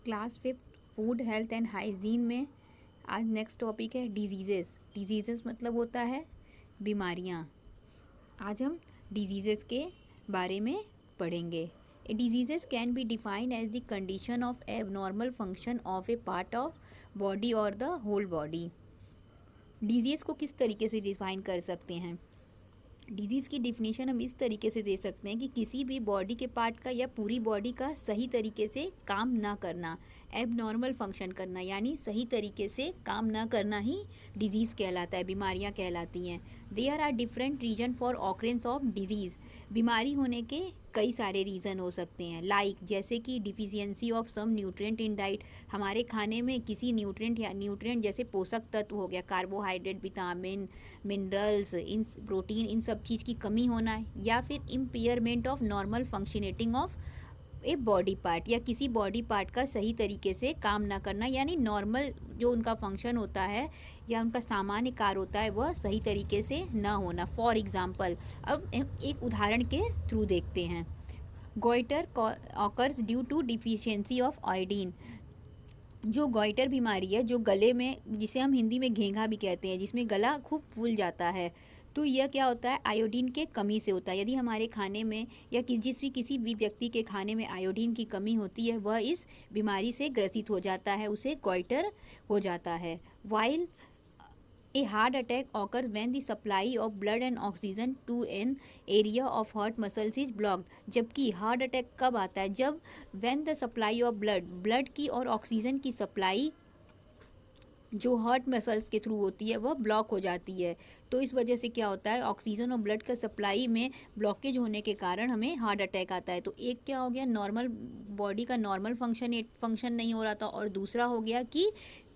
Class 5 food health and hygiene में आज next topic है डिजीज़ेस मतलब होता है बीमारियाँ। आज हम डिजीज़ेस के बारे में पढ़ेंगे। Diseases can be defined as the condition of abnormal function of a part of body और द होल बॉडी। डिजीज़ को किस तरीके से डिफाइन कर सकते हैं? डिजीज़ की डिफिनीशन हम इस तरीके से दे सकते हैं कि किसी भी बॉडी के पार्ट का या पूरी बॉडी का सही तरीके से काम ना करना, एबनॉर्मल फंक्शन करना, यानी सही तरीके से काम ना करना ही डिजीज़ कहलाता है, बीमारियां कहलाती हैं। There are different reason for occurrence of disease. बीमारी होने के कई सारे रीज़न हो सकते हैं, लाइक जैसे कि deficiency of some nutrient in diet, हमारे खाने में किसी न्यूट्रिएंट या न्यूट्रिएंट जैसे पोषक तत्व हो गया, कार्बोहाइड्रेट, विटामिन, मिनरल्स, इन प्रोटीन, इन सब चीज़ की कमी होना है, या फिर impairment of normal functioning of a body part, या किसी बॉडी पार्ट का सही तरीके से काम ना करना, यानी नॉर्मल जो उनका फंक्शन होता है या उनका सामान्य कार्य होता है वह सही तरीके से ना होना। फॉर एग्जांपल, अब एक उदाहरण के थ्रू देखते हैं। Goitre occurs due to deficiency of iodine. जो गॉइटर बीमारी है, जो गले में, जिसे हम हिंदी में घेंघा भी कहते हैं, जिसमें गला खूब फूल जाता है, तो यह क्या होता है? आयोडीन के कमी से होता है। यदि हमारे खाने में या किसी भी व्यक्ति के खाने में आयोडीन की कमी होती है, वह इस बीमारी से ग्रसित हो जाता है, उसे गॉइटर हो जाता है। While a heart attack occur when the supply of blood and oxygen to an area of heart muscles is blocked. जबकि हार्ट अटैक कब आता है? जब when the supply of blood की और ऑक्सीजन की सप्लाई जो हार्ट मसल्स के थ्रू होती है वह ब्लॉक हो जाती है। तो इस वजह से क्या होता है? ऑक्सीजन और ब्लड का सप्लाई में ब्लॉकेज होने के कारण हमें हार्ट अटैक आता है। तो एक क्या हो गया? नॉर्मल बॉडी का नॉर्मल फंक्शन नहीं हो रहा था, और दूसरा हो गया कि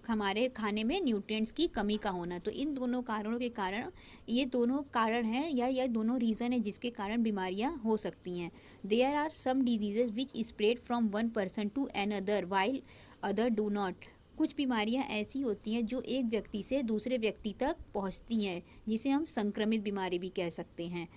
हमारे खाने में न्यूट्रिएंट्स की कमी का होना। तो इन दोनों कारणों के कारण, ये दोनों कारण हैं या यह दोनों रीज़न है जिसके कारण बीमारियां हो सकती हैं। There are some diseases which spread from one person to another while other do not. कुछ बीमारियां ऐसी होती हैं जो एक व्यक्ति से दूसरे व्यक्ति तक पहुंचती हैं, जिसे हम संक्रमित बीमारी भी कह सकते हैं।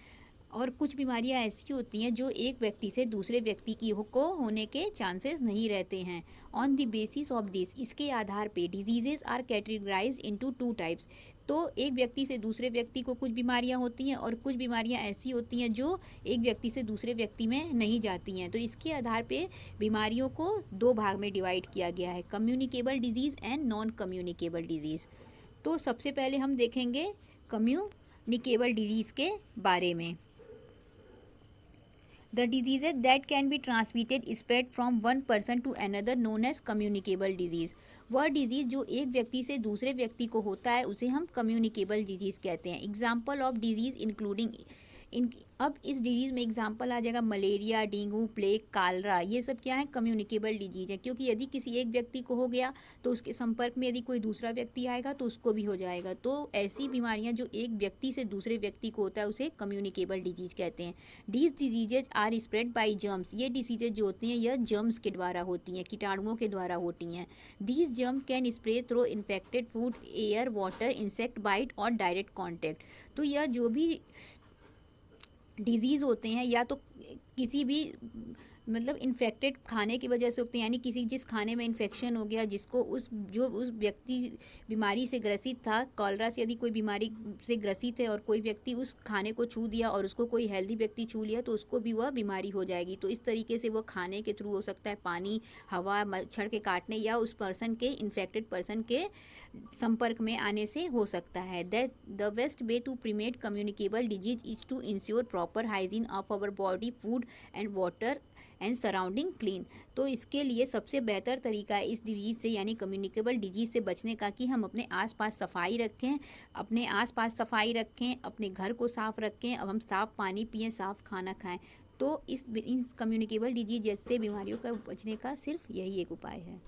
और कुछ बीमारियां ऐसी होती हैं जो एक व्यक्ति से दूसरे व्यक्ति की को होने के चांसेस नहीं रहते हैं। On the basis of this, इसके आधार पे diseases are categorise into 2 types. तो एक व्यक्ति से दूसरे व्यक्ति को कुछ बीमारियां होती हैं, और कुछ बीमारियां ऐसी होती हैं जो एक व्यक्ति से दूसरे व्यक्ति में नहीं जाती हैं। तो इसके आधार पे बीमारियों को 2 भाग में डिवाइड किया गया है, communicable disease and non communicable disease. तो सबसे पहले हम देखेंगे कम्युनिकेबल डिजीज़ के बारे में। The diseases that can be transmitted spread from one person to another known as communicable disease। वह डिजीज़ जो एक व्यक्ति से दूसरे व्यक्ति को होता है उसे हम कम्युनिकेबल डिजीज़ कहते हैं। एग्जाम्पल ऑफ डिजीज़ इंक्लूडिंग अब इस डिजीज़ में एग्जाम्पल आ जाएगा मलेरिया, डेंगू, प्लेग, कालरा। ये सब क्या है? कम्युनिकेबल डिजीज़ है, क्योंकि यदि किसी एक व्यक्ति को हो गया तो उसके संपर्क में यदि कोई दूसरा व्यक्ति आएगा तो उसको भी हो जाएगा। तो ऐसी बीमारियां जो एक व्यक्ति से दूसरे व्यक्ति को होता है उसे कम्युनिकेबल डिजीज़ कहते हैं। These diseases are spread by germs. ये डिसीजेज जो होती हैं यह जर्म्स के द्वारा होती हैं, कीटाणुओं के द्वारा होती हैं। These germ can spread through infected food, air, water, insect bite और डायरेक्ट कॉन्टैक्ट। तो यह जो भी डिजीज़ होते हैं या तो किसी भी मतलब इन्फेक्टेड खाने की वजह से होते हैं, यानी जिस खाने में इन्फेक्शन हो गया, जिसको उस व्यक्ति बीमारी से ग्रसित था, कॉलरा से यदि कोई बीमारी से ग्रसित है और कोई व्यक्ति उस खाने को छू दिया और उसको कोई हेल्दी व्यक्ति छू लिया तो उसको भी वह बीमारी हो जाएगी। तो इस तरीके से वह खाने के थ्रू हो सकता है, पानी, हवा, मच्छर के काटने या उस पर्सन के इन्फेक्टेड पर्सन के संपर्क में आने से हो सकता है। The best way to prevent communicable disease is to ensure proper hygiene of our body, food and water and surrounding clean. तो इसके लिए सबसे बेहतर तरीका है इस डिजीज़ से, यानी कम्युनिकेबल डिजीज़ से बचने का, कि हम अपने आसपास सफाई रखें, अपने घर को साफ़ रखें, अब हम साफ़ पानी पिएं, साफ़ खाना खाएं। तो इस कम्युनिकेबल डिजीज़ जैसे बीमारियों का बचने का सिर्फ यही एक उपाय है।